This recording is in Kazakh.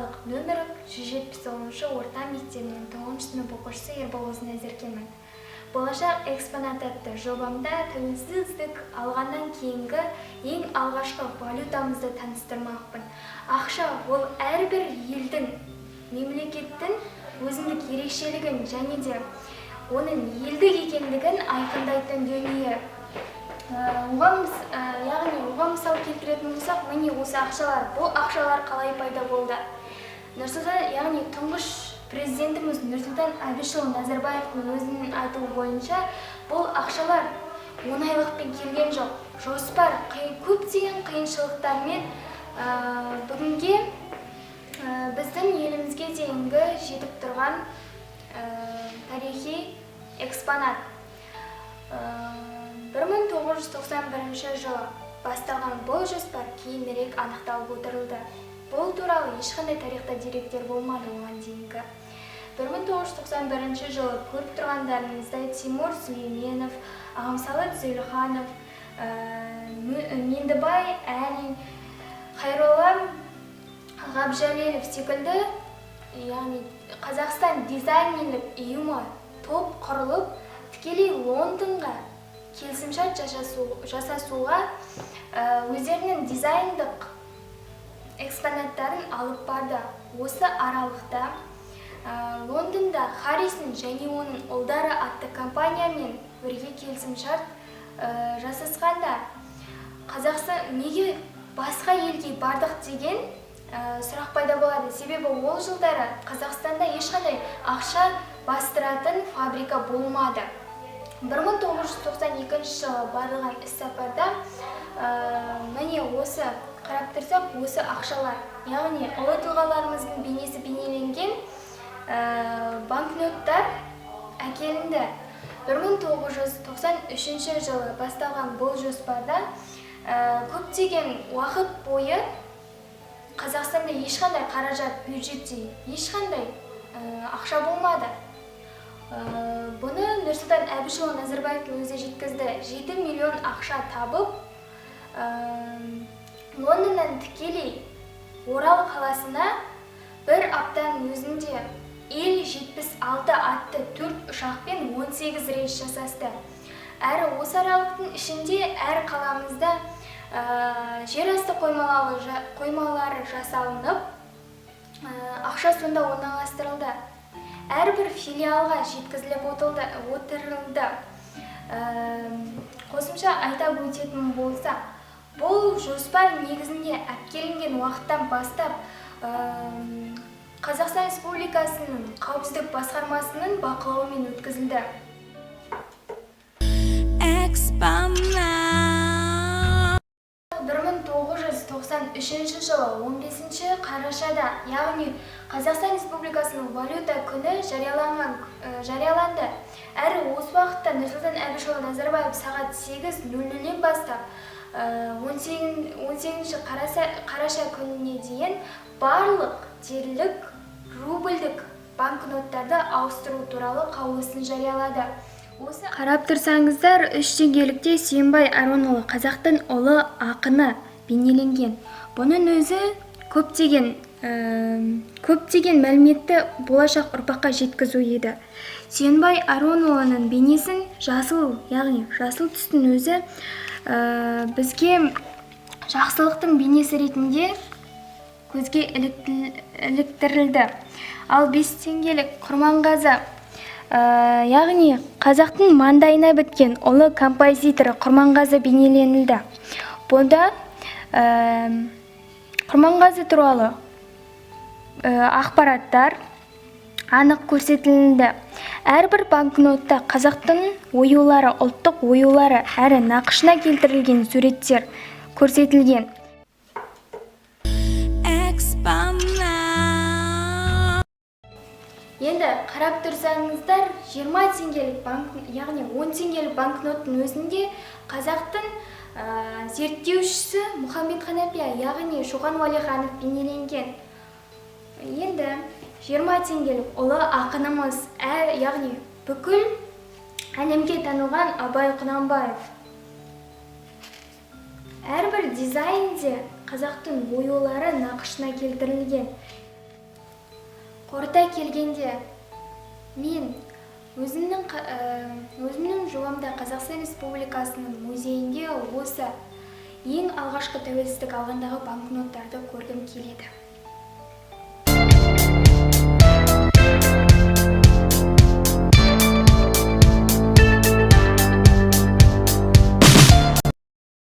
қалалық нөмірі 170 орта мектебінің 9 сынып оқушысы Ерболғызы Назеркенмін. Болашақ экспонат атты жобамда тәуелсіздік алғаннан кейінгі ең алғашқы валютамызды таныстырмақпын. Ақша ол әрбір елдің, мемлекеттің өзіндік ерекшелігін және де оның елдік екендігін айқындайтын дүние. Оған мысал келтіретін болсақ, міне осы ақшалар. Бұл ақшалар қалай пайда болды? Тұңғыш президентіміз Нұрсұлтан Әбішұлы Назарбаевтың өзінің айтуы бойынша, бұл ақшалар оңайлықпен келген жоқ. Жоспар көптеген қиыншылықтармен бүгінге біздің елімізге дейінгі жетіп тұрған тарихи экспонат. 1991 жылы басталған бұл жоспар кейінірек анықталып отырылды. Бұл туралы ешқандай тарихта деректер болмады оған дейінгі. 1991 жылы көріп тұрғандарыңыздай Тимур Сүлейменов, Ағымсалы Зейлханов, Мендібай Әлин, Хайролла Ғабжалелов секілді Қазақстан дизайнерлік ұйымы топ құрылып, тікелей Лондонға келісімшарт жасасуға өздерінің дизайндық экспонаттарын алып барды. Осы аралықта Лондонда Харрисон және оның ұлдары атты компаниямен бірге келісімшарт жасасқанда, Қазақстан неге басқа елге бардық деген сұрақ пайда болады. Себебі ол жылдары Қазақстанда ешқандай ақша бастыратын фабрика болмады. 1992 жылы барылған іс-сапарда міне осы қарап тұрсақ, осы ақшалар, яғни ұлы тұлғаларымыздың бейнесі бейнеленген банкноттар әкелінді. 1993 жылы басталған бұл жоспарда көптеген уақыт бойы Қазақстанда ешқандай қаражат, бюджетте ешқандай ақша болмады. Бұны Нұрсұлтан Әбішұлы Назарбаевтың өзі жеткізді. 7 миллион ақша табып, Лондоннан тікелей Орал қаласына бір аптаның өзінде Il-76 атты 4 ұшақпен 18 рейс жасасты. Әрі осы аралықтың ішінде әр қаламызда жерасты қоймалары жасалынып, ақша сонда орналастырылды. Әрбір филиалға жеткізіліп отырылды. Қосымша айтап өтетін болса, бұл жоспар негізінде әкелінген уақыттан бастап Қазақстан Республикасының қауіпсіздік басқармасының бақылауымен өткізілді. 1993 жылы 15 қарашада, яғни Қазақстан Республикасының валюта күні жарияланды. Әрі осы уақытта Нұрсұлтан Әбішұлы Назарбаев сағат 8:00-ден бастап 18 қараша күніне дейін барлық дерлік рубльдік банкноттарды ауыстыру туралы қаулысын жариялады. Қарап тұрсаңыздар, 3 теңгелікте Сүйінбай Аронұлы қазақтың ұлы ақыны бейнеленген. Бұның өзі көптеген мәліметті болашақ ұрпаққа жеткізу еді. Сүйінбай Аронұлының бейнесін яғни жасыл түстің өзі бізге жақсылықтың бейнесі ретінде көзге іліктірілді. Ал 5 теңгелік Құрманғазы, яғни қазақтың маңдайына біткен ұлы композиторы Құрманғазы бейнеленілді. Бұнда Құрманғазы туралы ақпараттар анық көрсетілді. Әрбір банкнотта қазақтың оюлары, ұлттық оюлары әрі нақышына келтірілген суреттер көрсетілген. Енді қарап тұрсаңыздар, 20 теңгелік яғни 10 теңгелік банкноттың өзінде қазақтың зерттеушісі Мұхаммед Қанапия, яғни Шоқан Уәлиханов бейнеленген. Енді 20 теңгелік ұлы ақынымыз, яғни бүкіл әлемге танылған Абай Құнанбаев. Әрбір дизайнде қазақтың оюлары нақышына келтірілген. Қорыта келгенде, мен өзімнің жобамда Қазақстан Республикасының музейінде осы ең алғашқы тәуелсіздік алғандағы банкноттарды көргім келеді.